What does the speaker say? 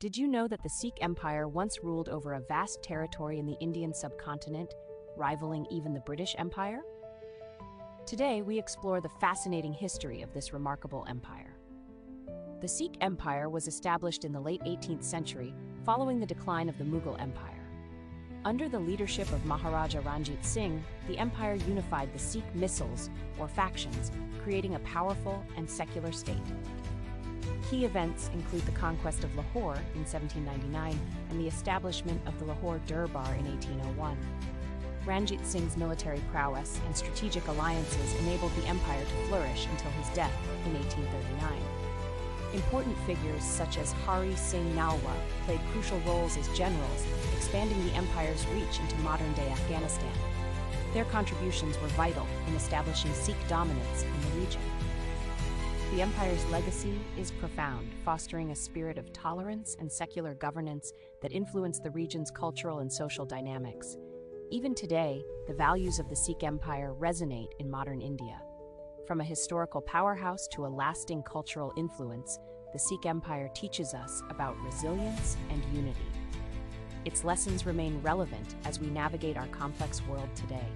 Did you know that the Sikh Empire once ruled over a vast territory in the Indian subcontinent, rivaling even the British Empire? Today, we explore the fascinating history of this remarkable empire. The Sikh Empire was established in the late 18th century following the decline of the Mughal Empire. Under the leadership of Maharaja Ranjit Singh, the empire unified the Sikh misls, or factions, creating a powerful and secular state. Key events include the conquest of Lahore in 1799 and the establishment of the Lahore Durbar in 1801. Ranjit Singh's military prowess and strategic alliances enabled the empire to flourish until his death in 1839. Important figures such as Hari Singh Nalwa played crucial roles as generals, expanding the empire's reach into modern-day Afghanistan. Their contributions were vital in establishing Sikh dominance in the region. The empire's legacy is profound, fostering a spirit of tolerance and secular governance that influenced the region's cultural and social dynamics. Even today, the values of the Sikh Empire resonate in modern India. From a historical powerhouse to a lasting cultural influence, the Sikh Empire teaches us about resilience and unity. Its lessons remain relevant as we navigate our complex world today.